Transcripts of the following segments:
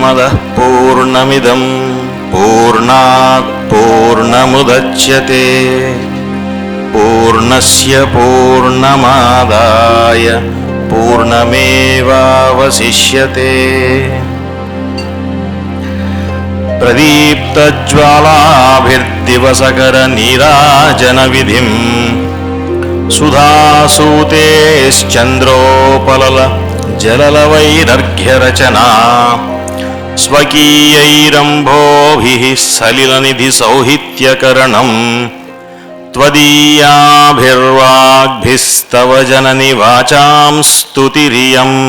पूर्णमदः पूर्णमिदं पूर्णात् पूर्णमुदच्यते पूर्णस्य पूर्णमादाय पूर्णमेवावशिष्यते। प्रदीप्तज्वालाभिर्दिवसकरनीराजनविधिं सुधासूतेश्चन्द्रोपलल जललवैरर्घ्यरचना स्वकीयैरम्भोभिः सलिलनिधिसौहित्यकरणम् त्वदीयाभिर्वाग्भिस्तव जननि वाचां स्तुतिरियम्।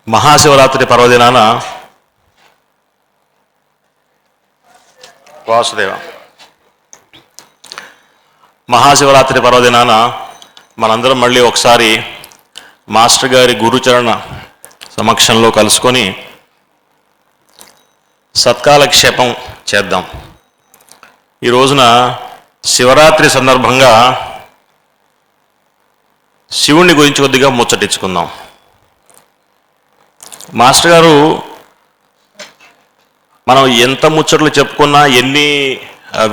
మహాశివరాత్రి పర్వదినాన వాసుదేవ మహాశివరాత్రి పర్వదినాన మనందరం మళ్ళీ ఒకసారి మాస్టర్ గారి గురుచరణ సమక్షంలో కలుసుకొని సత్కాలక్షేపం చేద్దాం. ఈ రోజున శివరాత్రి సందర్భంగా శివుణ్ణి గురించి కొద్దిగా ముచ్చటించుకుందాం. మాస్టర్ గారు మనం ఎంత ముచ్చట్లు చెప్పుకున్నా, ఎన్ని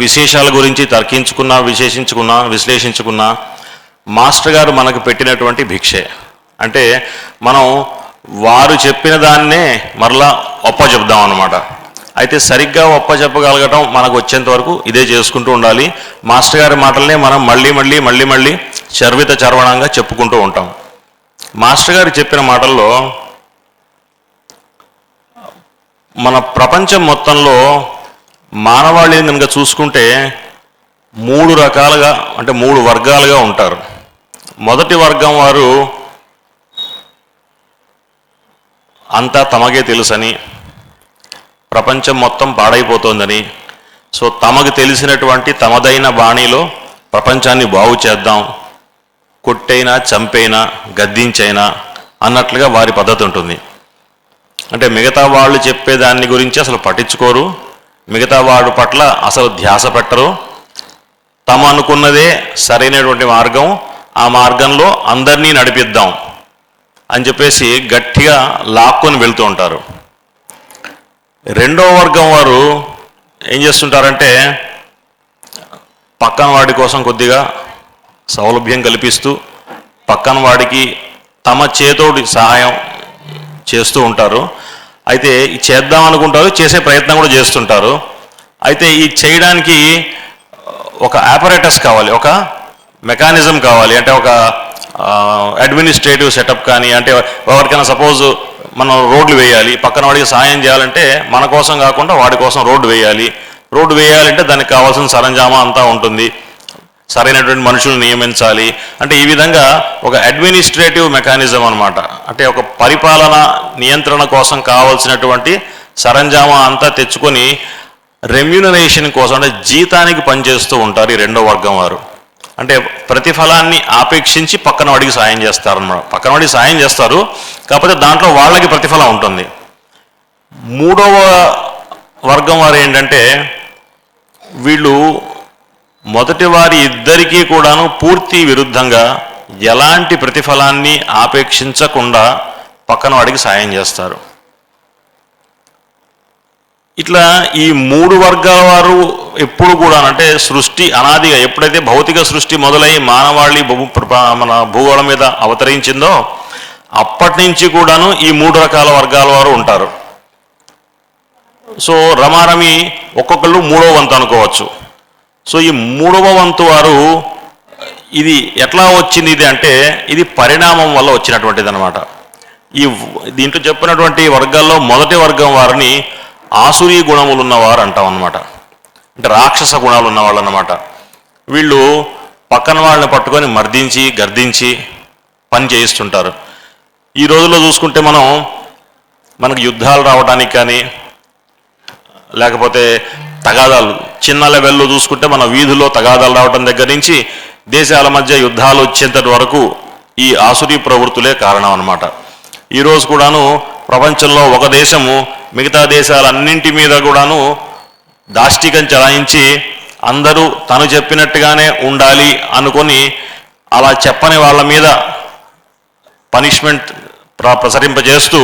విశేషాల గురించి తర్కించుకున్నా, విశ్లేషించుకున్నా మాస్టర్ గారు మనకు పెట్టినటువంటి భిక్షే. అంటే మనం వారు చెప్పిన దాన్నే మరలా ఒప్పచెప్దాం అన్నమాట. అయితే సరిగ్గా ఒప్పచెప్పగలగటం మనకు వచ్చేంత వరకు ఇదే చేసుకుంటూ ఉండాలి. మాస్టర్ గారి మాటలనే మనం మళ్ళీ చర్విత చర్వణంగా చెప్పుకుంటూ ఉంటాం. మాస్టర్ గారు చెప్పిన మాటల్లో మన ప్రపంచం మొత్తంలో మానవాళిని కనుక చూసుకుంటే 3 రకాలుగా, అంటే 3 వర్గాలుగా ఉంటారు. మొదటి వర్గం వారు అంతా తమకే తెలుసని, ప్రపంచం మొత్తం పాడైపోతోందని, సో తమకు తెలిసినటువంటి తమదైన బాణీలో ప్రపంచాన్ని బాగు చేద్దాం, కొట్టైనా చంపైనా గద్దించైనా అన్నట్లుగా వారి పద్ధతి ఉంటుంది. అంటే మిగతా వాళ్ళు చెప్పేదాన్ని గురించి అసలు పట్టించుకోరు, మిగతా వాడి పట్ల అసలు ధ్యాస పెట్టరు. తమ అనుకున్నదే సరైనటువంటి మార్గం, ఆ మార్గంలో అందరినీ నడిపిద్దాం అని చెప్పేసి గట్టిగా లాక్కొని వెళ్తూ ఉంటారు. రెండో వర్గం వారు ఏం చేస్తుంటారంటే పక్కన వాడి కోసం కొద్దిగా సౌలభ్యం కల్పిస్తూ పక్కన వాడికి తమ చేతోటి సహాయం చేస్తూ ఉంటారు. అయితే చేద్దాం అనుకుంటారు, చేసే ప్రయత్నం కూడా చేస్తుంటారు. అయితే ఈ చేయడానికి ఒక ఆపరేటస్ కావాలి, ఒక మెకానిజం కావాలి. అంటే ఒక అడ్మినిస్ట్రేటివ్ సెటప్ కానీ, అంటే ఎవరికైనా సపోజ్ మనం రోడ్లు వేయాలి, పక్కన వాడికి సహాయం చేయాలంటే మన కోసం కాకుండా వాడి కోసం రోడ్డు వేయాలంటే దానికి కావాల్సిన సరంజామా అంతా ఉంటుంది, సరైనటువంటి మనుషులు నియమించాలి. అంటే ఈ విధంగా ఒక అడ్మినిస్ట్రేటివ్ మెకానిజం అన్నమాట. అంటే ఒక పరిపాలన నియంత్రణ కోసం కావాల్సినటువంటి సరంజామా అంతా తెచ్చుకొని రెమ్యూనరేషన్ కోసం, అంటే జీతానికి పనిచేస్తూ ఉంటారు ఈ రెండో వర్గం వారు. అంటే ప్రతిఫలాన్ని ఆపేక్షించి పక్కన వాడికి సాయం చేస్తారన్నమాట. పక్కన వాడికి సాయం చేస్తారు, కాకపోతే దాంట్లో వాళ్ళకి ప్రతిఫలం ఉంటుంది. మూడవ వర్గం వారు ఏంటంటే వీళ్ళు మొదటి వారి ఇద్దరికీ కూడాను పూర్తి విరుద్ధంగా ఎలాంటి ప్రతిఫలాన్ని ఆపేక్షించకుండా పక్కన వాడికి సాయం చేస్తారు. ఇట్లా ఈ 3 వర్గాల వారు ఎప్పుడు కూడా, అంటే సృష్టి అనాదిగా ఎప్పుడైతే భౌతిక సృష్టి మొదలై మానవాళి మన భూగోళం మీద అవతరించిందో అప్పటి నుంచి కూడాను ఈ 3 రకాల వర్గాల వారు ఉంటారు. సో రమారమి ఒక్కొక్కళ్ళు 3వ వంతు అనుకోవచ్చు. సో ఈ 3వ వంతు వారు ఇది ఎట్లా వచ్చింది ఇది అంటే ఇది పరిణామం వల్ల వచ్చినటువంటిది అనమాట. దీంట్లో చెప్పినటువంటి వర్గాల్లో మొదటి వర్గం వారిని ఆసురీ గుణములు ఉన్నవారు అంటాం అన్నమాట. అంటే రాక్షస గుణాలు ఉన్నవాళ్ళు అన్నమాట. వీళ్ళు పక్కన వాళ్ళని పట్టుకొని మర్దించి గర్దించి పని చేయిస్తుంటారు. ఈ రోజుల్లో చూసుకుంటే మనకు యుద్ధాలు రావడానికి కానీ, లేకపోతే తగాదాలు చిన్న లెవెల్లో చూసుకుంటే మన వీధుల్లో తగాదాలు రావడం దగ్గర నుంచి దేశాల మధ్య యుద్ధాలు వచ్చేంతటి వరకు ఈ ఆసురీ ప్రవృత్తులే కారణం అన్నమాట. ఈరోజు కూడాను ప్రపంచంలో ఒక దేశము మిగతా దేశాలన్నింటి మీద కూడాను దాష్టికం చలాయించి అందరూ తను చెప్పినట్టుగానే ఉండాలి అనుకొని అలా చెప్పని వాళ్ళ మీద పనిష్మెంట్ ప్రసరింపజేస్తూ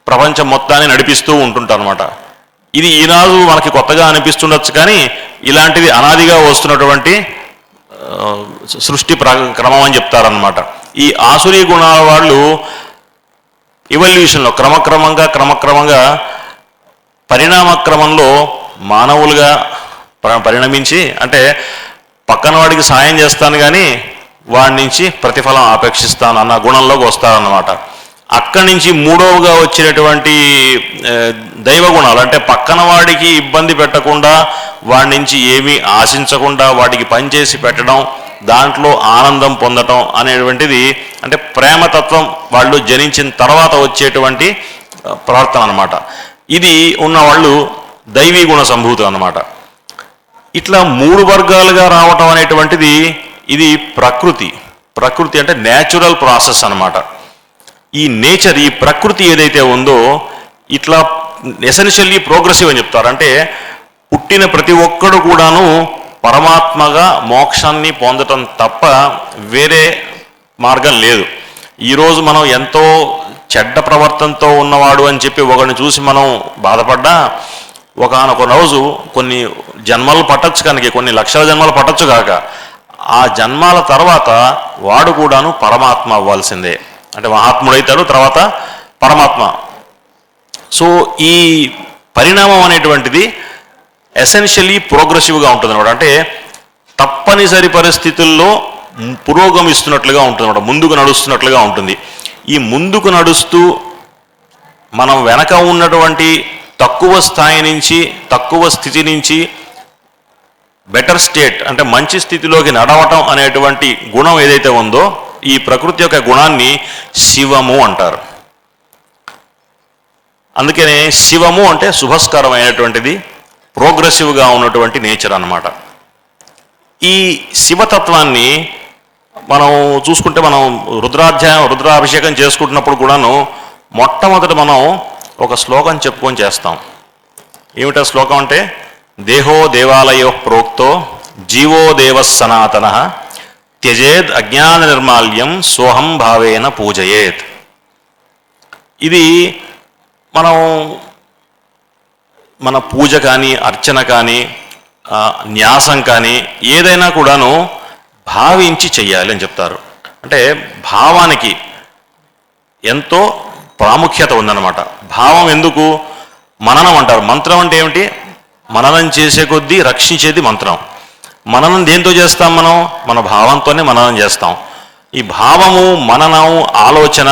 ప్రపంచం మొత్తాన్ని నడిపిస్తూ ఉంటుంటారు అనమాట. ఇది ఈనాడు మనకి కొత్తగా అనిపిస్తుండొచ్చు, కానీ ఇలాంటిది అనాదిగా వస్తున్నటువంటి సృష్టి క్రమం అని చెప్తారనమాట. ఈ ఆసురీ గుణాల వాళ్ళు ఇవల్యూషన్లో క్రమక్రమంగా పరిణామ క్రమంలో మానవులుగా పరిణమించి, అంటే పక్కన వాడికి సాయం చేస్తాను కానీ వాడి నుంచి ప్రతిఫలం ఆపేక్షిస్తాను అన్న గుణంలోకి వస్తారన్నమాట. అక్కడి నుంచి మూడవగా వచ్చినటువంటి దైవ గుణాలు, అంటే పక్కన వాడికి ఇబ్బంది పెట్టకుండా వాడి నుంచి ఏమీ ఆశించకుండా వాడికి పనిచేసి పెట్టడం, దాంట్లో ఆనందం పొందటం అనేటువంటిది, అంటే ప్రేమతత్వం వాళ్ళు జనించిన తర్వాత వచ్చేటువంటి ప్రవర్తన అన్నమాట. ఇది ఉన్నవాళ్ళు దైవీ గుణ సంభూతులు అన్నమాట. ఇట్లా 3 వర్గాలుగా రావటం అనేటువంటిది ఇది ప్రకృతి అంటే న్యాచురల్ ప్రాసెస్ అన్నమాట. ఈ నేచర్, ఈ ప్రకృతి ఏదైతే ఉందో ఇట్లా ఎసెన్షియల్లీ ప్రోగ్రెసివ్ అని చెప్తారు. అంటే పుట్టిన ప్రతి ఒక్కడు కూడాను పరమాత్మగా మోక్షాన్ని పొందటం తప్ప వేరే మార్గం లేదు. ఈరోజు మనం ఎంతో చెడ్డ ప్రవర్తనతో ఉన్నవాడు అని చెప్పి ఒకరిని చూసి మనం బాధపడ్డా, ఒకనొక రోజు కొన్ని జన్మలు పట్టచ్చు, కనుక కొన్ని లక్షల జన్మలు పట్టచ్చు కాక ఆ జన్మాల తర్వాత వాడు కూడాను పరమాత్మ అవ్వాల్సిందే. అంటే మహాత్ముడైతాడు, తర్వాత పరమాత్మ. సో ఈ పరిణామం అనేటువంటిది ఎసెన్షియల్లీ ప్రోగ్రెసివ్గా ఉంటుంది అనమాట. అంటే తప్పనిసరి పరిస్థితుల్లో పురోగమిస్తున్నట్లుగా ఉంటుంది అనమాట, ముందుకు నడుస్తున్నట్లుగా ఉంటుంది. ఈ ముందుకు నడుస్తూ మనం వెనక ఉన్నటువంటి తక్కువ స్థాయి నుంచి, తక్కువ స్థితి నుంచి బెటర్ స్టేట్ అంటే మంచి స్థితిలోకి నడవటం అనేటువంటి గుణం ఏదైతే ఉందో, ఈ ప్రకృతి యొక్క గుణాన్ని శివము అంటారు. అందుకనే శివము అంటే శుభస్కరమైనటువంటిది, ప్రోగ్రెసివ్గా ఉన్నటువంటి నేచర్ అన్నమాట. ఈ శివతత్వాన్ని మనం చూసుకుంటే, మనం రుద్రాభిషేకం చేసుకుంటున్నప్పుడు కూడాను మొట్టమొదట మనం ఒక శ్లోకం చెప్పుకొని చేస్తాం. ఏమిటా శ్లోకం అంటే, దేహో దేవాలయో ప్రోక్తో జీవో దేవ సనాతన త్యజేద్ అజ్ఞాన నిర్మాల్యం సోహం భావేన పూజయేత్. ఇది మనం మన పూజ కానీ, అర్చన కానీ, న్యాసం కానీ ఏదైనా కూడాను భావించి చెయ్యాలి అని చెప్తారు. అంటే భావానికి ఎంతో ప్రాముఖ్యత ఉందన్నమాట. భావం ఎందుకు? మననం అంటారు. మంత్రం అంటే ఏమిటి? మననం చేసే కొద్దీ రక్షించేది మంత్రం. మననం దేంతో చేస్తాం? మనం మన భావంతోనే మననం చేస్తాం. ఈ భావము, మననం, ఆలోచన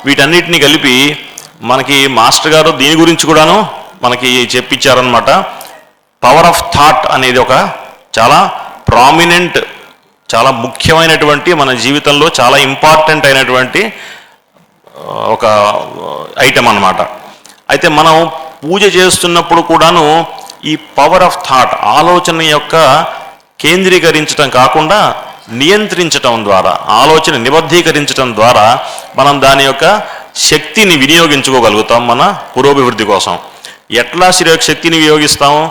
వీటన్నిటిని కలిపి మనకి మాస్టర్ గారు దీని గురించి కూడాను మనకి చెప్పించారనమాట. పవర్ ఆఫ్ థాట్ అనేది ఒక చాలా ప్రామినెంట్, చాలా ముఖ్యమైనటువంటి, మన జీవితంలో చాలా ఇంపార్టెంట్ అయినటువంటి ఒక ఐటమ్ అన్నమాట. అయితే మనం పూజ చేస్తున్నప్పుడు కూడాను ఈ పవర్ ఆఫ్ థాట్, ఆలోచన యొక్క కేంద్రీకరించడం కాకుండా నియంత్రించటం ద్వారా, ఆలోచన నిబద్ధీకరించడం ద్వారా మనం దాని యొక్క శక్తిని వినియోగించుకోగలుగుతాం మన పురోభివృద్ధి కోసం. ఎట్లా శక్తిని వినియోగిస్తాము?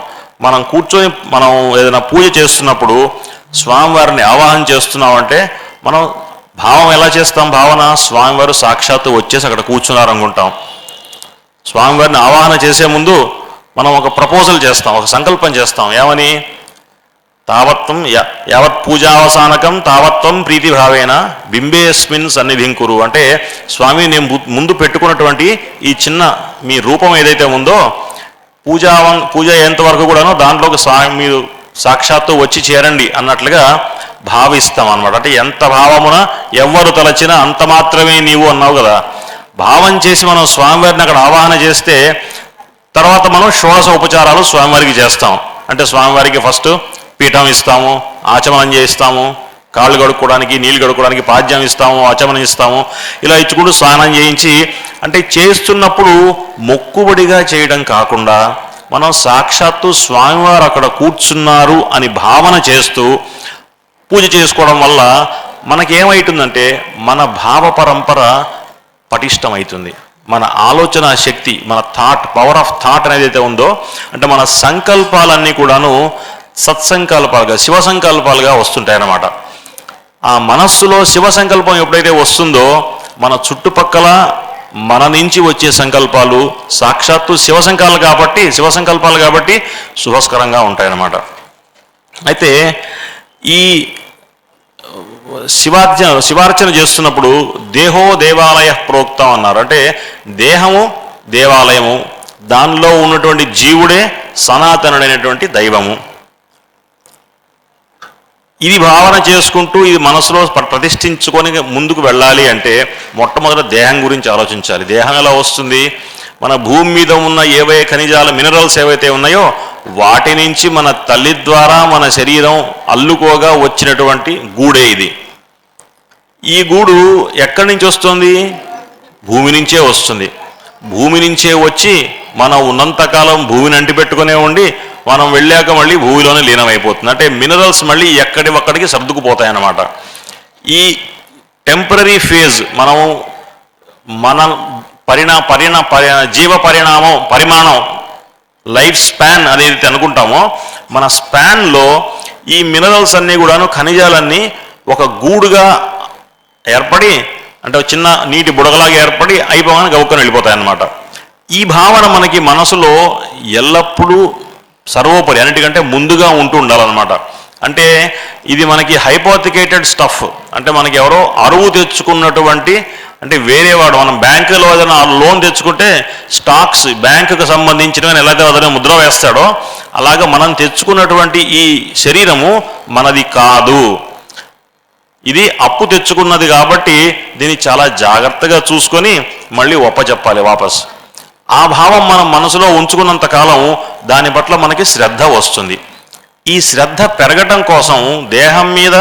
మనం కూర్చొని మనం ఏదైనా పూజ చేస్తున్నప్పుడు స్వామివారిని ఆవాహన చేస్తున్నామంటే మనం భావం ఎలా చేస్తాం? భావన స్వామివారు సాక్షాత్తు వచ్చేసి అక్కడ కూర్చున్నారు అనుకుంటాం. స్వామివారిని ఆవాహన చేసే ముందు మనం ఒక ప్రపోజల్ చేస్తాం, ఒక సంకల్పం చేస్తాం. ఏమని? తావత్వం యావత్ పూజావసానకం తావత్వం ప్రీతిభావేన బింబేస్మిన్ సన్నిధింకురు. అంటే స్వామి, నేను ముందు పెట్టుకున్నటువంటి ఈ చిన్న మీ రూపం ఏదైతే ఉందో, పూజ అయ్యేంతవరకు కూడాను దాంట్లోకి మీరు సాక్షాత్తు వచ్చి చేరండి అన్నట్లుగా భావిస్తాం అన్నమాట. అంటే ఎంత భావమున ఎవ్వరు తలచినా అంత మాత్రమే నీవు అన్నావు కదా. భావం చేసి మనం స్వామివారిని అక్కడ ఆవాహన చేస్తే తర్వాత మనం షోడశ ఉపచారాలు స్వామివారికి చేస్తాం. అంటే స్వామివారికి ఫస్ట్ పీఠం ఇస్తాము, ఆచమనం చేయిస్తాము, కాళ్ళు కడుక్కోవడానికి, నీళ్ళు కడుక్కోవడానికి పాద్యం ఇస్తాము, ఆచమనం ఇస్తాము. ఇలా ఇచ్చుకుంటూ స్నానం చేయించి, అంటే చేస్తున్నప్పుడు మొక్కుబడిగా చేయడం కాకుండా మనం సాక్షాత్తు స్వామివారు అక్కడ కూర్చున్నారు అని భావన చేస్తూ పూజ చేసుకోవడం వల్ల మనకేమవుతుందంటే మన భావ పరంపర పటిష్టమవుతుంది. మన ఆలోచన శక్తి, మన థాట్, పవర్ ఆఫ్ థాట్ అనేది అయితే ఉందో, అంటే మన సంకల్పాలన్నీ కూడాను సత్సంకల్పాలుగా, శివ సంకల్పాలుగా వస్తుంటాయి అన్నమాట. ఆ మనస్సులో శివ సంకల్పం ఎప్పుడైతే వస్తుందో మన చుట్టుపక్కల మన నుంచి వచ్చే సంకల్పాలు సాక్షాత్తు శివసంకల్పాలు కాబట్టి శుభస్కరంగా ఉంటాయన్నమాట. అయితే ఈ శివార్చన చేస్తున్నప్పుడు దేహో దేవాలయ ప్రోక్తం అన్నారు. అంటే దేహము దేవాలయము, దానిలో ఉన్నటువంటి జీవుడే సనాతనుడైనటువంటి దైవము. ఇది భావన చేసుకుంటూ ఇది మనసులో ప్రతిష్ఠించుకొని ముందుకు వెళ్ళాలి అంటే మొట్టమొదట దేహం గురించి ఆలోచించాలి. దేహం ఎలా వస్తుంది? మన భూమి మీద ఉన్న ఏవైతే ఖనిజాలు మినరల్స్ ఏవైతే ఉన్నాయో వాటి నుంచి మన తల్లి ద్వారా మన శరీరం అల్లుకోగా వచ్చినటువంటి గూడే ఇది. ఈ గూడు ఎక్కడి నుంచి వస్తుంది? భూమి నుంచే వస్తుంది. భూమి నుంచే వచ్చి మనం ఉన్నంతకాలం భూమిని అంటిపెట్టుకునే ఉండి మనం వెళ్ళాక మళ్ళీ భూమిలోనే లీనమైపోతుంది. అంటే మినరల్స్ మళ్ళీ ఎక్కడివక్కడికి సర్దుకుపోతాయి అన్నమాట. ఈ టెంపరీ ఫేజ్ మన జీవ పరిమాణం లైఫ్ స్పాన్ అనేది అనుకుంటామో మన స్పాన్లో ఈ మినరల్స్ అన్నీ కూడాను ఖనిజాలన్నీ ఒక గూడుగా ఏర్పడి అంటే చిన్న నీటి బుడగలాగా ఏర్పడి అయిపోగానే గౌక్కని వెళ్ళిపోతాయి అన్నమాట. ఈ భావన మనకి మనసులో ఎల్లప్పుడూ సర్వోపరి అన్నిటికంటే ముందుగా ఉంటూ ఉండాలన్నమాట. అంటే ఇది మనకి హైపోథికేటెడ్ స్టఫ్. అంటే మనకి ఎవరో అరువు తెచ్చుకున్నటువంటి అంటే వేరేవాడు మనం బ్యాంకులో ఏదైనా లోన్ తెచ్చుకుంటే స్టాక్స్ బ్యాంకుకు సంబంధించినవి ఎలాగైతే అతనే ముద్ర వేస్తాడో అలాగా మనం తెచ్చుకున్నటువంటి ఈ శరీరము మనది కాదు. ఇది అప్పు తెచ్చుకున్నది కాబట్టి దీన్ని చాలా జాగ్రత్తగా చూసుకొని మళ్ళీ ఒప్పచెప్పాలి వాపస్. ఆ భావం మనం మనసులో ఉంచుకున్నంత కాలం దాని పట్ల మనకి శ్రద్ధ వస్తుంది. ఈ శ్రద్ధ పెరగటం కోసం దేహం మీద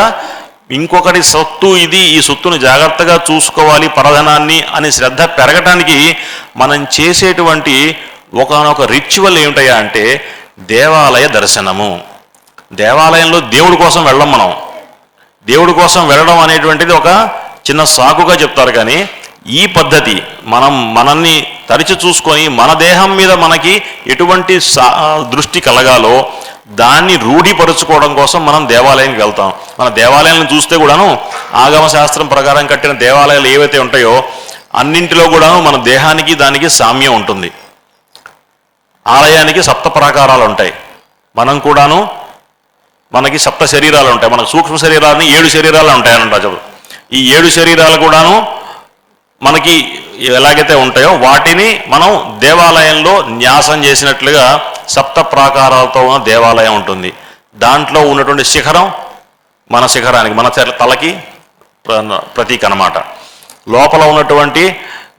ఇంకొకటి సొత్తు ఇది, ఈ సొత్తును జాగ్రత్తగా చూసుకోవాలి పరధనాన్ని అని శ్రద్ధ పెరగటానికి మనం చేసేటువంటి ఒకనొక రిచువల్ ఏమిటయా అంటే దేవాలయ దర్శనము. దేవాలయంలో దేవుడి కోసం వెళ్ళం. మనం దేవుడి కోసం వెళ్ళడం అనేటువంటిది ఒక చిన్న సాకుగా చెప్తారు. కానీ ఈ పద్ధతి మనల్ని తరిచి చూసుకొని మన దేహం మీద మనకి ఎటువంటి దృష్టి కలగాలో దాన్ని రూఢీపరుచుకోవడం కోసం మనం దేవాలయానికి వెళ్తాం. మన దేవాలయాలను చూస్తే కూడాను ఆగమ శాస్త్రం ప్రకారం కట్టిన దేవాలయాలు ఏవైతే ఉంటాయో అన్నింటిలో కూడాను మన దేహానికి దానికి సామ్యం ఉంటుంది. ఆలయానికి 7 ప్రాకారాలు ఉంటాయి. మనం కూడాను మనకి 7 శరీరాలు ఉంటాయి. మనకు సూక్ష్మ శరీరాలని 7 శరీరాలు ఉంటాయనంట. ఈ 7 శరీరాలు కూడాను మనకి ఎలాగైతే ఉంటాయో వాటిని మనం దేవాలయంలో న్యాసం చేసినట్లుగా 7 ప్రాకారాలతో ఉన్న దేవాలయం ఉంటుంది. దాంట్లో ఉన్నటువంటి శిఖరం మన శిఖరానికి మన తలకి ప్రతీక అన్నమాట. లోపల ఉన్నటువంటి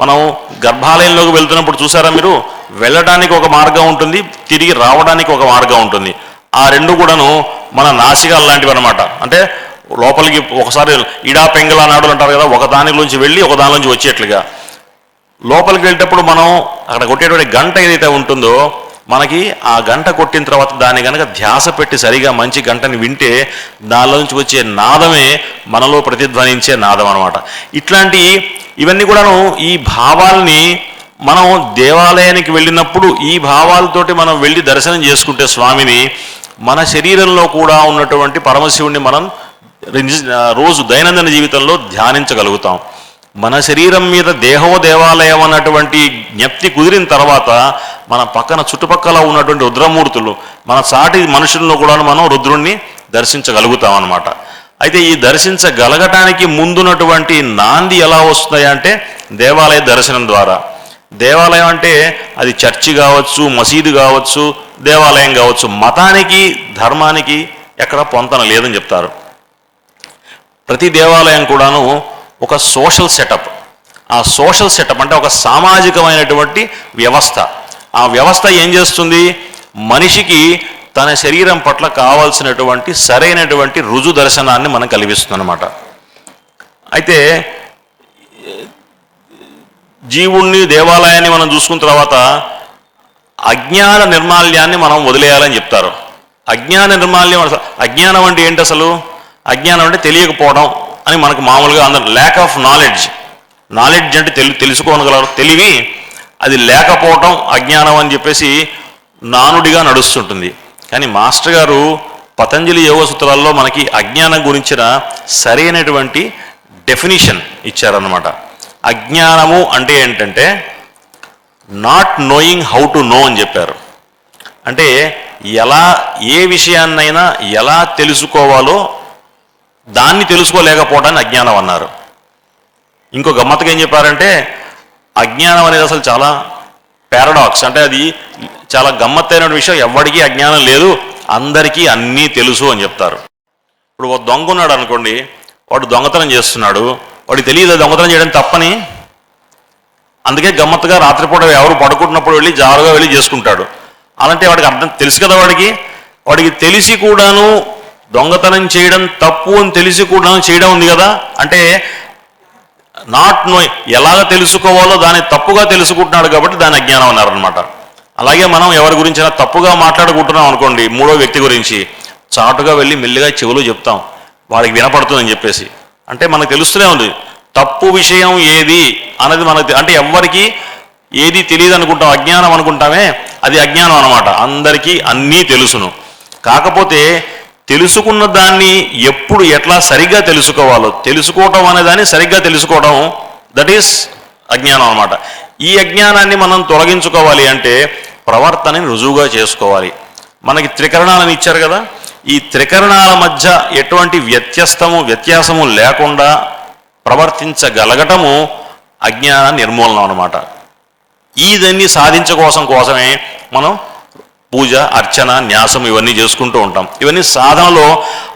మనం గర్భాలయంలోకి వెళ్తున్నప్పుడు చూసారా మీరు, వెళ్ళడానికి ఒక మార్గం ఉంటుంది, తిరిగి రావడానికి ఒక మార్గం ఉంటుంది. ఆ రెండు కూడాను మన నాసికాలు లాంటివి అనమాట. అంటే లోపలికి ఒకసారి ఇడా పెంగళ నాడులు అంటారు కదా, ఒక దానిలోంచి వెళ్ళి ఒక దానిలోంచి వచ్చేట్లుగా లోపలికి వెళ్ళేటప్పుడు మనం అక్కడ కొట్టేటువంటి గంట ఏదైతే ఉంటుందో మనకి ఆ గంట కొట్టిన తర్వాత దాన్ని కనుక ధ్యాస పెట్టి సరిగా మంచి గంటని వింటే దానిలోంచి వచ్చే నాదమే మనలో ప్రతిధ్వనించే నాదం అనమాట. ఇవన్నీ కూడాను ఈ భావాల్ని మనం దేవాలయానికి వెళ్ళినప్పుడు ఈ భావాలతోటి మనం వెళ్ళి దర్శనం చేసుకుంటే స్వామిని మన శరీరంలో కూడా ఉన్నటువంటి పరమశివుణ్ణి మనం రోజు దైనందిన జీవితంలో ధ్యానించగలుగుతాం. మన శరీరం మీద దేహో దేవాలయం అన్నటువంటి జ్ఞప్తి కుదిరిన తర్వాత మన పక్కన చుట్టుపక్కల ఉన్నటువంటి రుద్రమూర్తులు మన సాటి మనుషుల్లో కూడా మనం రుద్రుణ్ణి దర్శించగలుగుతాం అన్నమాట. అయితే ఈ దర్శించగలగటానికి ముందున్నటువంటి నాంది ఎలా వస్తాయి అంటే దేవాలయ దర్శనం ద్వారా. దేవాలయం అంటే అది చర్చి కావచ్చు, మసీదు కావచ్చు, దేవాలయం కావచ్చు, మతానికి ధర్మానికి ఎక్కడ పొంతన లేదని చెప్తారు. ప్రతి దేవాలయం కూడాను ఒక సోషల్ సెటప్. ఆ సోషల్ సెటప్ అంటే ఒక సామాజికమైనటువంటి వ్యవస్థ. ఆ వ్యవస్థ ఏం చేస్తుంది, మనిషికి తన శరీరం పట్ల కావాల్సినటువంటి సరైనటువంటి రుజు దర్శనాన్ని మనం కలిగిస్తుంది అన్నమాట. అయితే జీవుణ్ణి దేవాలయాన్ని మనం చూసుకున్న తర్వాత అజ్ఞాన నిర్మాల్యాన్ని మనం వదిలేయాలని చెప్తారు. అజ్ఞాన నిర్మాల్యం, అజ్ఞానం అంటే ఏంటి అసలు? అజ్ఞానం అంటే తెలియకపోవడం అని మనకు మామూలుగా అందరూ ల్యాక్ ఆఫ్ నాలెడ్జ్. నాలెడ్జ్ అంటే తెలుసుకోగలరు, తెలివి అది లేకపోవటం అజ్ఞానం అని చెప్పేసి నానుడిగా నడుస్తుంటుంది. కానీ మాస్టర్ గారు పతంజలి యోగ సూత్రాల్లో మనకి అజ్ఞానం గురించిన సరైనటువంటి డెఫినిషన్ ఇచ్చారన్నమాట. అజ్ఞానము అంటే ఏంటంటే not knowing how to know అని చెప్పారు. అంటే ఎలా ఏ విషయాన్నైనా ఎలా తెలుసుకోవాలో దాన్ని తెలుసుకోలేకపోవడాన్ని అజ్ఞానం అన్నారు. ఇంకో గమ్మత్తుగా ఏం చెప్పారంటే అజ్ఞానం అనేది అసలు చాలా పారాడాక్స్, అంటే అది చాలా గమ్మత్తైన విషయం. ఎవరికీ అజ్ఞానం లేదు, అందరికీ అన్నీ తెలుసు అని చెప్తారు. ఇప్పుడు ఒక దొంగ ఉన్నాడు అనుకోండి, వాడు దొంగతనం చేస్తున్నాడు, వాడికి తెలియదు దొంగతనం చేయడం తప్పని. అందుకే గమ్మత్తుగా రాత్రిపూట ఎవరు పడుకుంటున్నప్పుడు వెళ్ళి జారుగా వెళ్ళి చేసుకుంటాడు. అలాంటి వాడికి అర్థం తెలుసు కదా, వాడికి తెలిసి కూడాను దొంగతనం చేయడం తప్పు అని తెలిసి కూడాను చేయడం ఉంది కదా. అంటే నాట్ నో, ఎలాగ తెలుసుకోవాలో దాన్ని తప్పుగా తెలుసుకుంటున్నాడు కాబట్టి దాన్ని అజ్ఞానం అన్నారనమాట. అలాగే మనం ఎవరి గురించి తప్పుగా మాట్లాడుకుంటున్నాం అనుకోండి, మూడో వ్యక్తి గురించి, చాటుగా వెళ్ళి మెల్లిగా చెవులు చెప్తాం, వాడికి వినపడుతుందని చెప్పేసి. అంటే మనకు తెలుస్తూనే ఉంది తప్పు విషయం ఏది అన్నది మనకు. అంటే ఎవ్వరికి ఏది తెలియదు అనుకుంటాం, అజ్ఞానం అనుకుంటామే, అది అజ్ఞానం అనమాట. అందరికీ అన్నీ తెలుసును. కాకపోతే తెలుసుకున్న దాన్ని ఎప్పుడు ఎట్లా సరిగ్గా తెలుసుకోవాలో, తెలుసుకోవటం అనే దాన్ని సరిగ్గా తెలుసుకోవడం, దట్ ఈస్ అజ్ఞానం అనమాట. ఈ అజ్ఞానాన్ని మనం తొలగించుకోవాలి అంటే ప్రవర్తనని రుజువుగా చేసుకోవాలి. మనకి త్రికరణాలను ఇచ్చారు కదా, ఈ త్రికరణాల మధ్య ఎటువంటి వ్యత్యాసము లేకుండా ప్రవర్తించగలగటము అజ్ఞాన నిర్మూలనం అనమాట. ఇదన్నీ కోసమే మనం పూజ, అర్చన, న్యాసం ఇవన్నీ చేసుకుంటూ ఉంటాం. ఇవన్నీ సాధనలో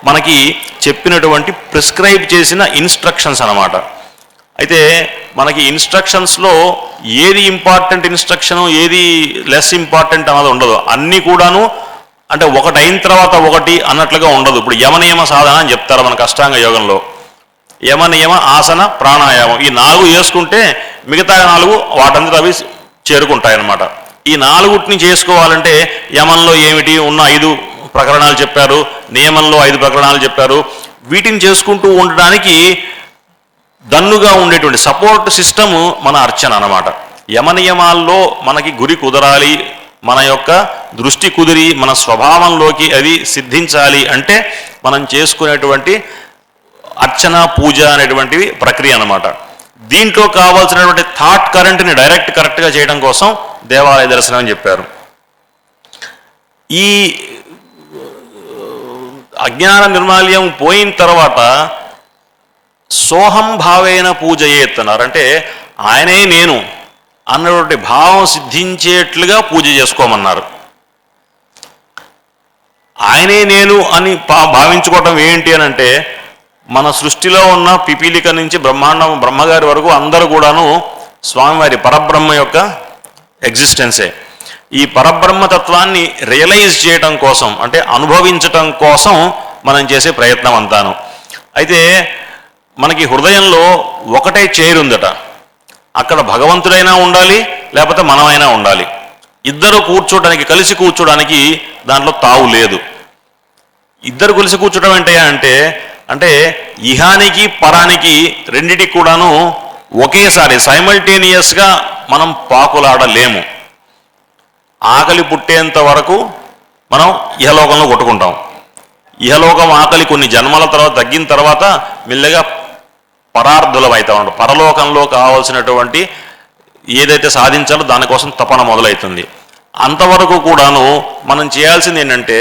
మనకి చెప్పినటువంటి ప్రిస్క్రైబ్ చేసిన ఇన్స్ట్రక్షన్స్ అన్నమాట. అయితే మనకి ఇన్స్ట్రక్షన్స్లో ఏది ఇంపార్టెంట్ ఇన్స్ట్రక్షను, ఏది లెస్ ఇంపార్టెంట్ అన్నది ఉండదు. అన్నీ కూడాను అంటే ఒకటి అయిన తర్వాత ఒకటి అన్నట్లుగా ఉండదు. ఇప్పుడు యమనియమ సాధన అని చెప్తారు మనకు అష్టాంగ యోగంలో. యమనియమ, ఆసన, ప్రాణాయామం, ఈ 4 చేసుకుంటే మిగతా 4 వాటంతా అవి చేరుకుంటాయన్నమాట. ఈ 4 చేసుకోవాలంటే యమంలో ఏమిటి ఉన్న 5 ప్రకరణాలు చెప్పారు, నియమంలో 5 ప్రకరణాలు చెప్పారు. వీటిని చేసుకుంటూ ఉండడానికి దన్నుగా ఉండేటువంటి సపోర్ట్ సిస్టమ్ మన అర్చన అన్నమాట. యమనియమాల్లో మనకి గురి కుదరాలి, మన యొక్క దృష్టి కుదిరి మన స్వభావంలోకి అది సిద్ధించాలి అంటే మనం చేసుకునేటువంటి అర్చన, పూజ అనేటువంటివి ప్రక్రియ అన్నమాట. దీంట్లో కావాల్సినటువంటి థాట్ కరెంట్ని కరెక్ట్గా చేయడం కోసం దేవాలయ దర్శనం అని చెప్పారు. ఈ అజ్ఞాన నిర్మాల్యం పోయిన తర్వాత సోహం భావేన పూజయేత్తన్నారు. అంటే ఆయనే నేను అన్నటువంటి భావం సిద్ధించేట్లుగా పూజ చేసుకోమన్నారు. ఆయనే నేను అని భావించుకోవటం ఏంటి అని అంటే మన సృష్టిలో ఉన్న పిపీలిక నుంచి బ్రహ్మగారి వరకు అందరూ కూడాను స్వామివారి పరబ్రహ్మ యొక్క ఎగ్జిస్టెన్సే. ఈ పరబ్రహ్మతత్వాన్ని రియలైజ్ చేయటం కోసం, అంటే అనుభవించటం కోసం మనం చేసే ప్రయత్నం అంతాను. అయితే మనకి హృదయంలో ఒకటే చైర్ ఉందట, అక్కడ భగవంతుడైనా ఉండాలి, లేకపోతే మనమైనా ఉండాలి. ఇద్దరు కూర్చోడానికి, కలిసి కూర్చోడానికి దాంట్లో తావు లేదు. ఇద్దరు కలిసి కూర్చోవడం ఏంటంటే అంటే ఇహానికి పరానికి రెండిటికి కూడాను ఒకేసారి సైమల్టేనియస్గా మనం పాకులాడలేము. ఆకలి పుట్టేంత వరకు మనం ఇహలోకంలో కొట్టుకుంటాం. ఇహలోకం ఆకలి కొన్ని జన్మల తర్వాత తగ్గిన తర్వాత మెల్లగా పరార్థులం అవుతా ఉంటాం. పరలోకంలో కావాల్సినటువంటి ఏదైతే సాధించాలో దానికోసం తపన మొదలవుతుంది. అంతవరకు కూడాను మనం చేయాల్సింది ఏంటంటే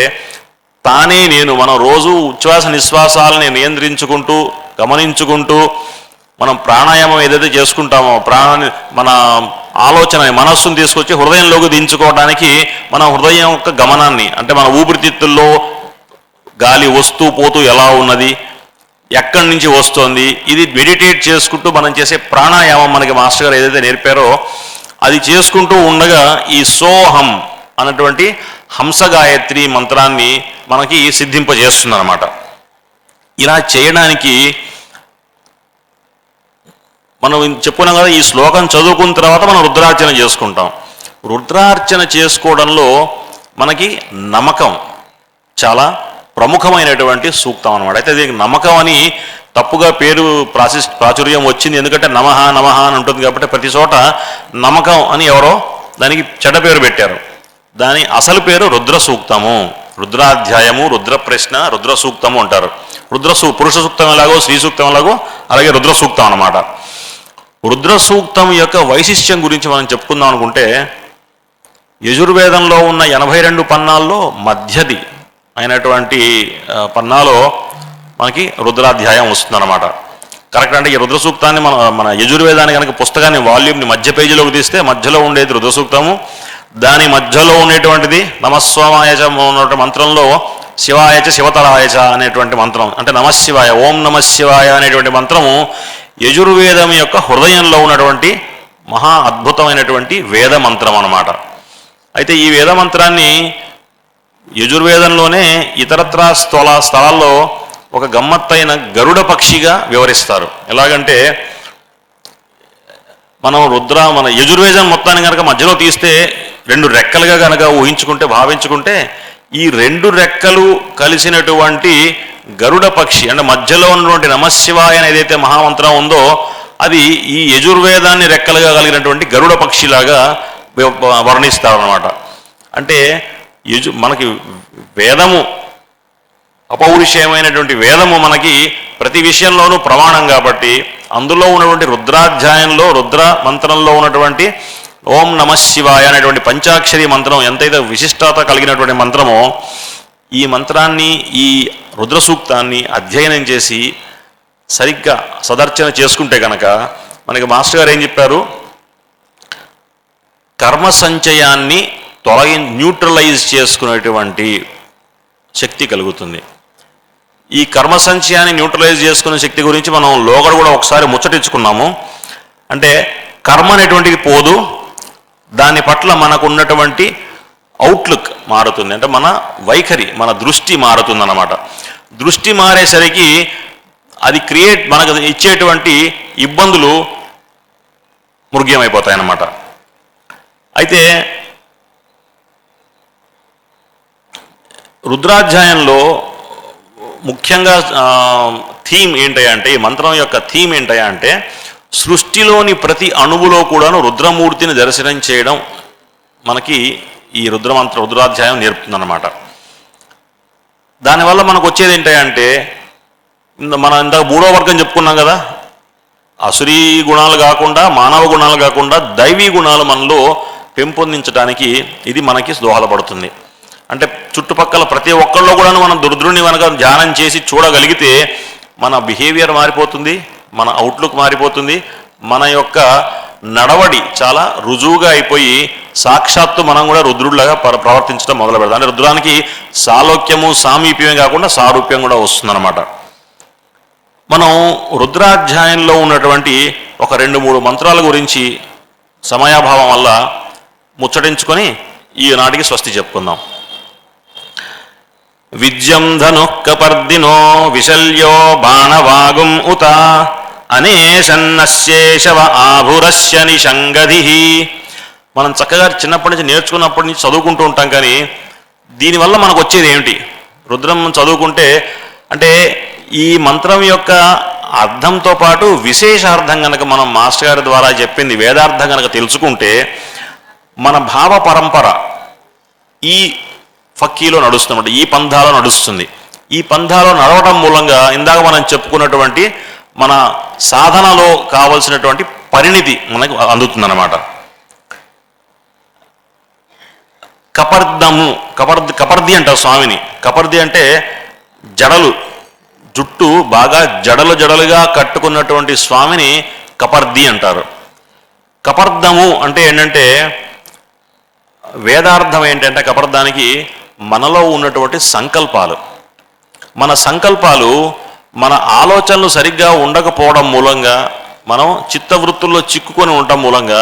తానే నేను, మనం రోజు ఉచ్ఛ్వాస నిశ్వాసాలని నియంత్రించుకుంటూ గమనించుకుంటూ మనం ప్రాణాయామం ఏదైతే చేసుకుంటామో మన ఆలోచన మనస్సును తీసుకొచ్చి హృదయంలోకి దించుకోవడానికి మనం హృదయం యొక్క గమనాన్ని, అంటే మన ఊపిరితిత్తుల్లో గాలి వస్తూ పోతూ ఎలా ఉన్నది, ఎక్కడి నుంచి వస్తుంది, ఇది మెడిటేట్ చేసుకుంటూ మనం చేసే ప్రాణాయామం మనకి మాస్టర్ గారు ఏదైతే నేర్పారో అది చేసుకుంటూ ఉండగా ఈ సోహం అన్నటువంటి హంసగాయత్రి మంత్రాన్ని మనకి సిద్ధింపజేస్తుంది అన్నమాట. ఇలా చేయడానికి మనం చెప్పుకున్నాం కదా, ఈ శ్లోకం చదువుకున్న తర్వాత మనం రుద్రార్చన చేసుకుంటాం. రుద్రార్చన చేసుకోవడంలో మనకి నమ్మకం చాలా ప్రముఖమైనటువంటి సూక్తం అన్నమాట. అయితే దీనికి నమ్మకం అని తప్పుగా పేరు ప్రాచుర్యం వచ్చింది, ఎందుకంటే నమః నమః అని ఉంటుంది కాబట్టి ప్రతి చోట నమ్మకం అని ఎవరో దానికి చెడ్డ పేరు పెట్టారు. దాని అసలు పేరు రుద్ర సూక్తము, రుద్రాధ్యాయము, రుద్ర ప్రశ్న, రుద్ర సూక్తము అంటారు. పురుష సూక్తం ఎలాగో, స్త్రీ సూక్తం ఎలాగో అలాగే రుద్ర సూక్తం అన్నమాట. రుద్ర సూక్తం యొక్క వైశిష్ట్యం గురించి మనం చెప్పుకుందాం అనుకుంటే, యజుర్వేదంలో ఉన్న 82 పన్నాల్లో మధ్యది అయినటువంటి పన్నాలో మనకి రుద్రాధ్యాయం వస్తుందన్నమాట. కరెక్ట్. అంటే ఈ రుద్ర సూక్తాన్ని మన యజుర్వేదాన్ని కనుక పుస్తకాన్ని వాల్యూమ్ని మధ్య పేజీలోకి తీస్తే మధ్యలో ఉండేది రుద్ర సూక్తము. దాని మధ్యలో ఉండేటువంటిది నమస్వామాయచ ఉన్నటువంటి మంత్రంలో శివాయచ శివతరాయచ అనేటువంటి మంత్రం, అంటే నమశివాయ, ఓం నమశివాయ అనేటువంటి మంత్రము యజుర్వేదం యొక్క హృదయంలో ఉన్నటువంటి మహా అద్భుతమైనటువంటి వేద మంత్రం అన్నమాట. అయితే ఈ వేద మంత్రాన్ని యజుర్వేదంలోనే ఇతరత్రా స్థలాల్లో ఒక గమ్మత్తైన గరుడ పక్షిగా వివరిస్తారు. ఎలాగంటే మనం మన యజుర్వేదం మొత్తాన్ని కనుక మధ్యలో తీస్తే 2 రెక్కలుగా కనుక ఊహించుకుంటే, భావించుకుంటే, ఈ 2 రెక్కలు కలిసినటువంటి గరుడ పక్షి, అంటే మధ్యలో ఉన్నటువంటి నమశివాయ అని ఏదైతే మహామంత్రం ఉందో అది ఈ యజుర్వేదాన్ని రెక్కలుగా కలిగినటువంటి గరుడ పక్షిలాగా వర్ణిస్తారన్నమాట. అంటే మనకి వేదము, అపౌరుషేయమైనటువంటి వేదము మనకి ప్రతి విషయంలోనూ ప్రమాణం కాబట్టి, అందులో ఉన్నటువంటి రుద్రాధ్యాయంలో రుద్ర మంత్రంలో ఉన్నటువంటి ఓం నమశివాయ అనేటువంటి పంచాక్షరి మంత్రం ఎంతైతే విశిష్టత కలిగినటువంటి మంత్రమో, ఈ మంత్రాన్ని, ఈ రుద్ర సూక్తాన్ని అధ్యయనం చేసి సరిగ్గా సదర్చన చేసుకుంటే కనుక మనకి మాస్టర్ గారు ఏం చెప్పారు, కర్మ సంచయాన్ని న్యూట్రలైజ్ చేసుకునేటువంటి శక్తి కలుగుతుంది. ఈ కర్మ సంచయాన్ని న్యూట్రలైజ్ చేసుకునే శక్తి గురించి మనం లోగడ కూడా ఒకసారి ముచ్చటించుకున్నాము. అంటే కర్మ అనేటువంటిది పోదు, దాని పట్ల మనకు ఉన్నటువంటి అవుట్లుక్ మారుతుంది. అంటే మన వైఖరి, మన దృష్టి మారుతుందన్నమాట. దృష్టి మారేసరికి అది మనకు ఇచ్చేటువంటి ఇబ్బందులు మృగ్యమైపోతాయన్నమాట. అయితే రుద్రాధ్యాయంలో ముఖ్యంగా థీమ్ ఏంటయ్యా అంటే, ఈ మంత్రం యొక్క థీమ్ ఏంటయ్యా అంటే, సృష్టిలోని ప్రతి అణువులో కూడాను రుద్రమూర్తిని దర్శనం చేయడం మనకి ఈ రుద్రాధ్యాయం నేర్పుతుందన్నమాట. దానివల్ల మనకు వచ్చేది ఏంటంటే, మనం ఇందాక 3వ వర్గం చెప్పుకున్నాం కదా, అసురీ గుణాలు కాకుండా, మానవ గుణాలు కాకుండా దైవీ గుణాలు మనలో పెంపొందించడానికి ఇది మనకి దోహదపడుతుంది. అంటే చుట్టుపక్కల ప్రతి ఒక్కళ్ళు కూడా మనం రుద్రుడిని కనుక ధ్యానం చేసి చూడగలిగితే మన బిహేవియర్ మారిపోతుంది, మన అవుట్లుక్ మారిపోతుంది, మన యొక్క నడవడి చాలా రుజువుగా అయిపోయి సాక్షాత్తు మనం కూడా రుద్రుడిలాగా ప్రవర్తించడం మొదలు పెడతాం. అంటే రుద్రానికి సాలోక్యము, సామీప్యమే కాకుండా సారూప్యం కూడా వస్తుందన్నమాట. మనం రుద్రాధ్యాయంలో ఉన్నటువంటి ఒక 2-3 మంత్రాల గురించి సమయాభావం వల్ల ముచ్చటించుకొని ఈనాటికి స్వస్తి చెప్పుకుందాం. విద్యం ధను కపర్దినో విశల్యో బాణవాగుం ఉత అనేషన్నశేషవ ఆభురస్య నిషంగధి. మనం చక్కగా చిన్నప్పటి నుంచి నేర్చుకున్నప్పటి నుంచి చదువుకుంటూ ఉంటాం, కానీ దీనివల్ల మనకు వచ్చేది ఏమిటి? రుద్రం చదువుకుంటే అంటే ఈ మంత్రం యొక్క అర్థంతో పాటు విశేషార్థం కనుక మనం మాస్టర్ గారి ద్వారా చెప్పింది వేదార్థం కనుక తెలుసుకుంటే మన భావ పరంపర ఈ ఫక్కీలో నడుస్తున్నమాట, ఈ పంథాలో నడుస్తుంది. ఈ పంథాలో నడవడం మూలంగా ఇందాక మనం చెప్పుకున్నటువంటి మన సాధనలో కావలసినటువంటి పరిణితి మనకు అందుతుందన్నమాట. కపర్ది అంటారు స్వామిని. కపర్ది అంటే జడలు, జుట్టు బాగా జడలుగా కట్టుకున్నటువంటి స్వామిని కపర్ది అంటారు. కపర్దము అంటే ఏంటంటే, వేదార్థం ఏంటంటే కపర్దానికి మనలో ఉన్నటువంటి సంకల్పాలు, మన సంకల్పాలు, మన ఆలోచనలు సరిగ్గా ఉండకపోవడం మూలంగా, మనం చిత్తవృత్తుల్లో చిక్కుకొని ఉండటం మూలంగా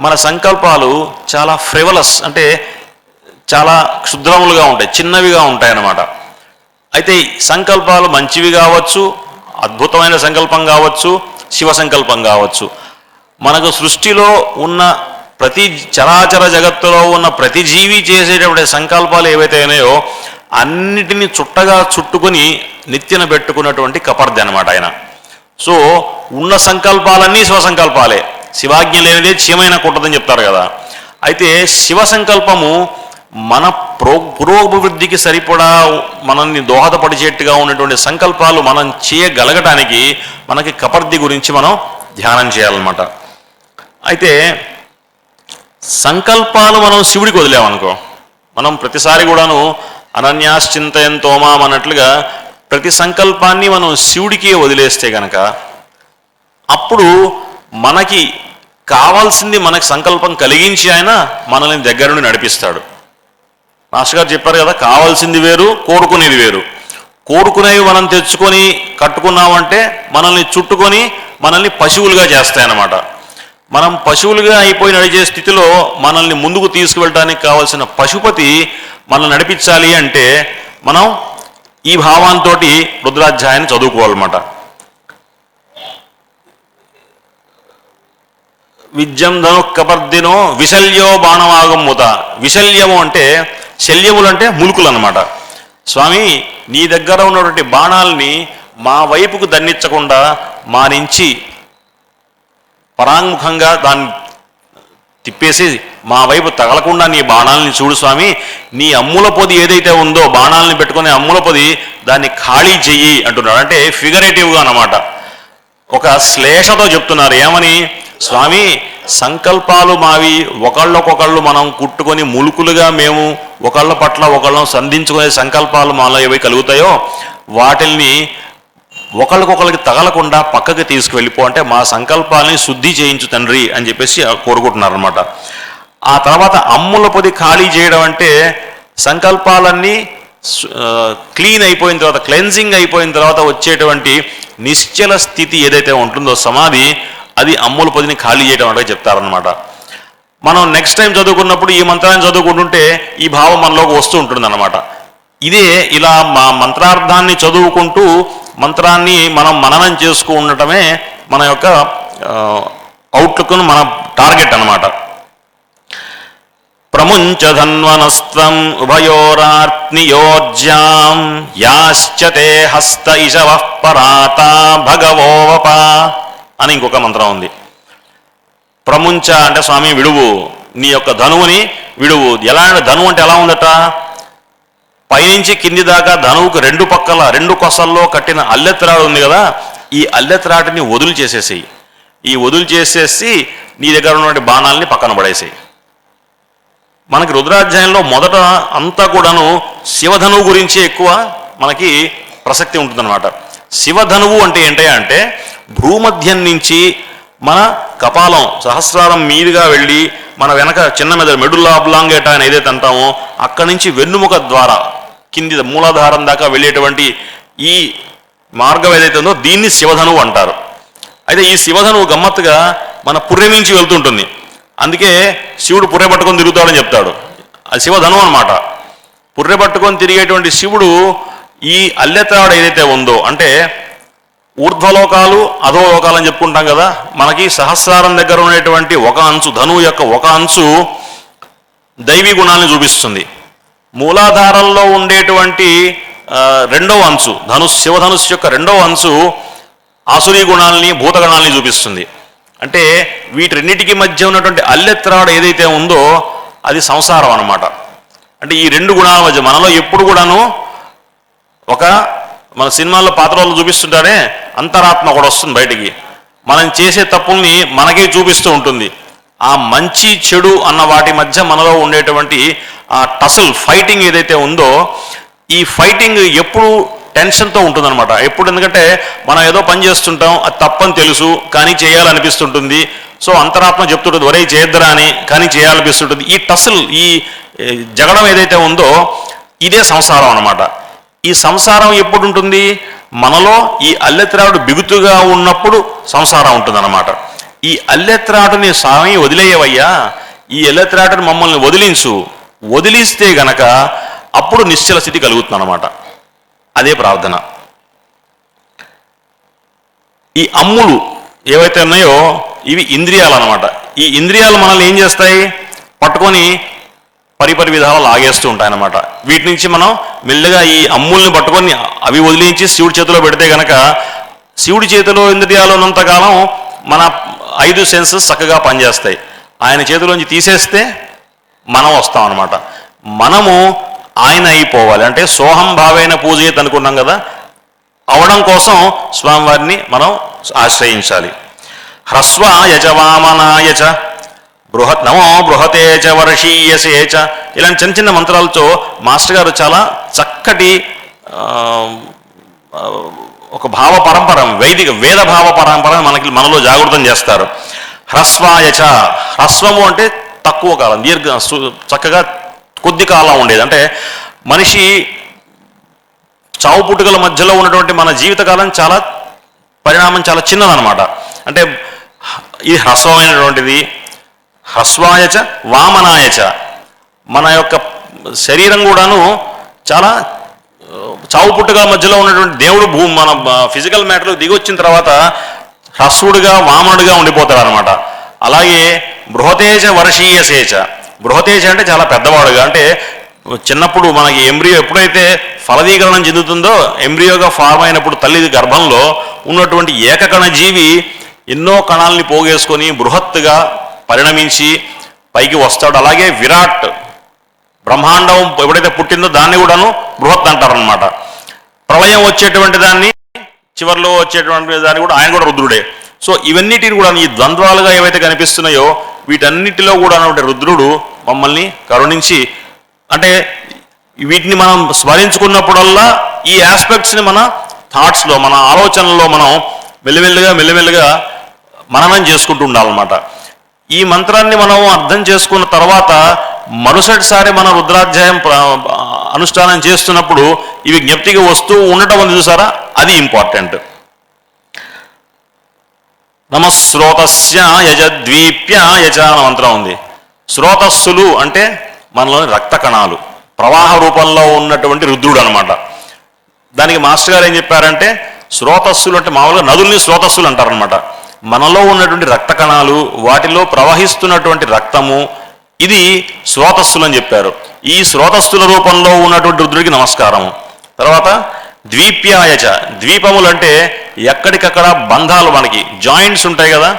మన సంకల్పాలు చాలా ఫ్రివలస్, అంటే చాలా క్షుద్రములుగా ఉంటాయి, చిన్నవిగా ఉంటాయి అన్నమాట. అయితే సంకల్పాలు మంచివి కావచ్చు, అద్భుతమైన సంకల్పం కావచ్చు, శివ సంకల్పం కావచ్చు. మనకు సృష్టిలో ఉన్న ప్రతి చరాచర జగత్తులో ఉన్న ప్రతి జీవి చేసేటటువంటి సంకల్పాలు ఏవైతే ఉన్నాయో అన్నిటినీ చుట్టుకొని నెత్తిన పెట్టుకున్నటువంటి కపర్ది అనమాట ఆయన. సో ఉన్న సంకల్పాలన్నీ శివసంకల్పాలే, శివాజ్ఞ లేనిదే చీమైన కుట్టదని చెప్తారు కదా. అయితే శివ సంకల్పము మన పురోభివృద్ధికి సరిపడా మనల్ని దోహదపడిచేట్టుగా ఉన్నటువంటి సంకల్పాలు మనం చేయగలగటానికి మనకి కపర్ది గురించి మనం ధ్యానం చేయాలన్నమాట. అయితే సంకల్పాలు మనం శివుడికి వదిలేమనుకో, మనం ప్రతిసారి కూడాను అనన్యాశ్చింతయంతోమాం అన్నట్లుగా ప్రతి సంకల్పాన్ని మనం శివుడికి వదిలేస్తే గనక అప్పుడు మనకి కావాల్సింది మనకి సంకల్పం కలిగించి ఆయన మనల్ని దగ్గర నుండి నడిపిస్తాడు. మాస్టర్ గారు చెప్పారు కదా, కావాల్సింది వేరు, కోరుకునేది వేరు. కోరుకునేవి మనం తెచ్చుకొని కట్టుకున్నామంటే మనల్ని చుట్టుకొని మనల్ని పశువులుగా చేస్తాయన్నమాట. మనం పశువులుగా అయిపోయి నడిచే స్థితిలో మనల్ని ముందుకు తీసుకువెళ్ళడానికి కావాల్సిన పశుపతి మనల్ని నడిపించాలి అంటే మనం ఈ భావంతో రుద్రాధ్యాయాన్ని చదువుకోవాలన్నమాట. విద్యం ధను కపర్దినో విశల్యో బాణమాగమ్ముత. విశల్యము అంటే, శల్యములు అంటే ములుకులు అన్నమాట. స్వామి, నీ దగ్గర ఉన్నటువంటి బాణాలని మా వైపుకు దండించకుండా మా నుంచి పరాంగుఖంగా దాన్ని తిప్పేసి మా వైపు తగలకుండా నీ బాణాలని చూడు స్వామి. నీ అమ్ముల పొది ఏదైతే ఉందో బాణాలని పెట్టుకునే అమ్ముల పొది దాన్ని ఖాళీ చెయ్యి అంటున్నాడు. అంటే ఫిగరేటివ్గా అన్నమాట, ఒక శ్లేషతో చెప్తున్నారు. ఏమని? స్వామి, సంకల్పాలు మావి ఒకళ్ళకొకళ్ళు మనం కుట్టుకొని ములుకులుగా మేము ఒకళ్ళ పట్ల ఒకళ్ళను సంధించుకునే సంకల్పాలు మాలో ఏవి కలుగుతాయో వాటిల్ని ఒకళ్ళకొకళ్ళకి తగలకుండా పక్కకి తీసుకువెళ్ళిపో, అంటే మా సంకల్పాలని శుద్ధి చేయించు తండ్రి అని చెప్పేసి కోరుకుంటున్నారు అనమాట. ఆ తర్వాత అమ్ముల పొది ఖాళీ చేయడం అంటే సంకల్పాలన్నీ క్లీన్ అయిపోయిన తర్వాత, క్లెన్జింగ్ అయిపోయిన తర్వాత వచ్చేటువంటి నిశ్చల స్థితి ఏదైతే ఉంటుందో సమాధి, అది అమ్ముల పొదిని ఖాళీ చేయడం అంటే చెప్తారనమాట. మనం నెక్స్ట్ టైం చదువుకున్నప్పుడు ఈ మంత్రాన్ని చదువుకుంటుంటే ఈ భావం మనలోకి వస్తూ ఉంటుంది అన్నమాట. ఇదే ఇలా మా మంత్రార్థాన్ని చదువుకుంటూ మంత్రాన్ని మనం మననం చేసుకు ఉండటమే మన యొక్క అవుట్లుక్ను మన టార్గెట్ అన్నమాట. ప్రముంచధన్వనస్త్వం ఉభయోరాత్నియోజ్యాం యాశ్చతే హస్త ఇషవః పరాత భగవోవప అని ఇంకొక మంత్రం ఉంది. ప్రముంచ అంటే స్వామి విడువు, నీ యొక్క ధనువుని విడువు. ఎలా ధనువు అంటే ఎలా ఉందట? పైనుంచి కింది దాకా ధనువుకు రెండు పక్కల రెండు కొసల్లో కట్టిన అల్లెత్రాడు ఉంది కదా, ఈ అల్లెత్రాటిని వదులు చేసేసేయి. ఈ వదులు చేసేసి నీ దగ్గర ఉన్నటువంటి బాణాలని పక్కన పడేసేయి. మనకి రుద్రాధ్యాయంలో మొదట అంతా కూడాను శివధనువు గురించి ఎక్కువ మనకి ప్రసక్తి ఉంటుందన్నమాట. శివధనువు అంటే ఏంటంటే భూమధ్యం నుంచి మన కపాలం సహస్రారం మీదుగా వెళ్ళి మన వెనక చిన్న మెదడు మెడుల్లా అబ్లాంగేటా అని ఏదైతే అంటామో అక్కడి నుంచి వెన్నుముక ద్వారా కింది మూలాధారం దాకా వెళ్ళేటువంటి ఈ మార్గం ఏదైతే ఉందో దీన్ని శివధనువు అంటారు. అయితే ఈ శివధనువు గమ్మత్తుగా మన పుర్రె నుంచి వెళ్తుంటుంది. అందుకే శివుడు పుర్రె పట్టుకొని తిరుగుతాడని చెప్తాడు. అది శివధనువు అనమాట. పుర్రె పట్టుకొని తిరిగేటువంటి శివుడు ఈ అల్లెత్రాడు ఏదైతే ఉందో, అంటే ఊర్ధ్వలోకాలు అధోలోకాలు అని చెప్పుకుంటాం కదా, మనకి సహస్రారం దగ్గర ఉండేటువంటి ఒక అంచు, ధనువు యొక్క ఒక అంచు దైవీ గుణాలను చూపిస్తుంది. మూలాధారంలో ఉండేటువంటి రెండవ అంచు శివధనుస్సు యొక్క రెండవ అంచు ఆసురీ గుణాలని భూతగణాలని చూపిస్తుంది. అంటే వీటిన్నిటికీ మధ్య ఉన్నటువంటి అల్లెత్రాడు ఏదైతే ఉందో అది సంసారం అన్నమాట. అంటే ఈ రెండు గుణాల మధ్య మనలో ఎప్పుడు కూడాను మన సినిమాల్లో పాత్రలు చూపిస్తుంటారే అంతరాత్మ కూడా వస్తుంది బయటికి. మనం చేసే తప్పుల్ని మనకే చూపిస్తూ ఉంటుంది. ఆ మంచి చెడు అన్న వాటి మధ్య మనలో ఉండేటువంటి ఆ టసల్ ఫైటింగ్ ఏదైతే ఉందో, ఈ ఫైటింగ్ ఎప్పుడు టెన్షన్తో ఉంటుందన్నమాట. ఎప్పుడు, ఎందుకంటే మనం ఏదో పని చేస్తుంటాం, అది తప్పని తెలుసు కానీ చేయాలనిపిస్తుంటుంది. సో అంతరాత్మ చెప్తుంటుంది ఒరే చేయొద్దురా అని, కానీ చేయాలనిపిస్తుంటుంది. ఈ టసల్, ఈ జగడం ఏదైతే ఉందో ఇదే సంసారం అన్నమాట. ఈ సంసారం ఎప్పుడు ఉంటుంది? మనలో ఈ అల్లెత్రాడు బిగుతుగా ఉన్నప్పుడు సంసారం ఉంటుందన్నమాట. ఈ అల్లెత్రాటుని స్వామి వదిలేయవయ్యా, ఈ అల్లెత్రాటుని మమ్మల్ని వదిలించు, వదిలిస్తే గనక అప్పుడు నిశ్చల స్థితి కలుగుతుంది అన్నమాట. అదే ప్రార్థన. ఈ అమ్ములు ఏవైతే ఉన్నాయో ఇవి ఇంద్రియాలు అన్నమాట. ఈ ఇంద్రియాలు మనల్ని ఏం చేస్తాయి? పట్టుకొని పరిపరి విధాలు లాగేస్తూ ఉంటాయన్నమాట. వీటి నుంచి మనం మెల్లగా ఈ అమ్ముల్ని పట్టుకొని అవి వదిలించి శివుడి చేతిలో పెడితే గనక, శివుడి చేతిలో ఇంద్రియాలు ఉన్నంతకాలం మన 5 సెన్సెస్ చక్కగా పనిచేస్తాయి. ఆయన చేతిలోంచి తీసేస్తే మనం వస్తాం అన్నమాట. మనము ఆయన అయిపోవాలి అంటే సోహం భావైన పూజయత్ అనుకున్నాం కదా, అవడం కోసం స్వామివారిని మనం ఆశ్రయించాలి. హ్రస్వాయ చ వామనాయ చ బృహత్ నమో బృహతే చ వర్షీయసే చ. ఇలాంటి చిన్న చిన్న మంత్రాలతో మాస్టర్ గారు చాలా చక్కటి ఒక భావ పరంపర, వేద భావ పరంపర మనలో జాగృతం చేస్తారు. హ్రస్వాయ చ, హ్రస్వము అంటే తక్కువ కాలం, చక్కగా కొద్ది కాలం ఉండేది. అంటే మనిషి చావు పుట్టుకల మధ్యలో ఉన్నటువంటి మన జీవితకాలం చాలా పరిణామం చాలా చిన్నదనమాట. అంటే ఇది హ్రస్వమైనటువంటిది. హ్రస్వాయచ వామనాయచ, మన యొక్క శరీరం కూడాను చాలా చావు పుట్టుకల మధ్యలో ఉన్నటువంటి దేవుడు మన ఫిజికల్ మ్యాటర్ దిగి వచ్చిన తర్వాత హ్రస్వుడిగా వామనుడిగా ఉండిపోతాడు అనమాట. అలాగే బృహతేజ వర్షీయసేచ, బృహతేజ అంటే చాలా పెద్దవాడుగా, అంటే చిన్నప్పుడు మనకి ఎంబ్రియో ఎప్పుడైతే ఫలదీకరణం చెందుతుందో, ఎంబ్రియోగా ఫార్మ్ అయినప్పుడు తల్లి గర్భంలో ఉన్నటువంటి ఏకకణ జీవి ఎన్నో కణాలని పోగేసుకొని బృహత్తుగా పరిణమించి పైకి వస్తాడు. అలాగే విరాట్ బ్రహ్మాండం ఎప్పుడైతే పుట్టిందో దాన్ని కూడాను బృహత్ అంటారనమాట. ప్రళయం వచ్చేటువంటి దాన్ని, చివరిలో వచ్చేటువంటి దాన్ని కూడా ఆయన కూడా రుద్రుడే. సో ఇవన్నిటిని కూడా ఈ ద్వంద్వాలుగా ఏవైతే కనిపిస్తున్నాయో వీటన్నిటిలో కూడా రుద్రుడు మమ్మల్ని కరుణించి, అంటే వీటిని మనం స్మరించుకున్నప్పుడల్లా ఈ ఆస్పెక్ట్స్ని మన థాట్స్లో, మన ఆలోచనల్లో మనం మెల్లిమెల్లిగా మననం చేసుకుంటూ ఉండాలన్నమాట. ఈ మంత్రాన్ని మనం అర్థం చేసుకున్న తర్వాత మరుసటిసారి మన రుద్రాధ్యాయం అనుష్ఠానం చేస్తున్నప్పుడు ఇవి జ్ఞప్తిగా వస్తూ ఉండటం ఉంది చూసారా, అది ఇంపార్టెంట్. నమస్రోతస్య యజద్వీప్య యజ అన్న మంత్రం ఉంది. శ్రోతస్సులు అంటే మనలోని రక్త కణాలు, ప్రవాహ రూపంలో ఉన్నటువంటి రుద్రుడు అనమాట. దానికి మాస్టర్ గారు ఏం చెప్పారంటే, శ్రోతస్సులు అంటే మామూలుగా నదుల్ని శ్రోతస్సులు అంటారనమాట. మనలో ఉన్నటువంటి రక్త కణాలు, వాటిలో ప్రవహిస్తున్నటువంటి రక్తము, ఇది శ్రోతస్సులు అని చెప్పారు. ఈ శ్రోతస్సుల రూపంలో ఉన్నటువంటి రుద్రుడికి నమస్కారం. తర్వాత ద్వీప్యాయచ, ద్వీపములు అంటే ఎక్కడికక్కడ బంధాలు, మనకి జాయింట్స్ ఉంటాయి కదా,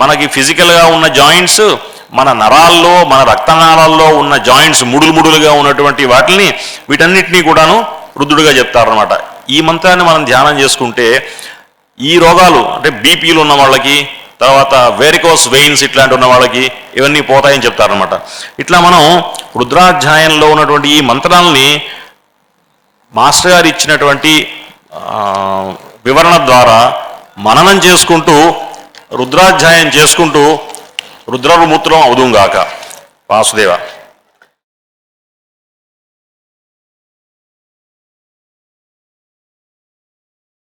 మనకి ఫిజికల్గా ఉన్న జాయింట్స్, మన నరాల్లో, మన రక్తనాళాల్లో ఉన్న జాయింట్స్, ముడులుగా ఉన్నటువంటి వాటిని, వీటన్నిటినీ కూడాను రుద్రుడిగా చెప్తారనమాట. ఈ మంత్రాన్ని మనం ధ్యానం చేసుకుంటే ఈ రోగాలు, అంటే బీపీలు ఉన్న వాళ్ళకి, తర్వాత వెరికోస్ వెయిన్స్ ఇట్లాంటి ఉన్న వాళ్ళకి ఇవన్నీ పోతాయని చెప్తారనమాట. ఇట్లా మనం రుద్రాధ్యాయంలో ఉన్నటువంటి ఈ మంత్రాలని మాస్టర్ గారు ఇచ్చినటువంటి వివరణ ద్వారా మననం చేసుకుంటూ, రుద్రాధ్యాయం చేసుకుంటూ రుద్రముద్రం అవుదుంగాక. వాసుదేవ.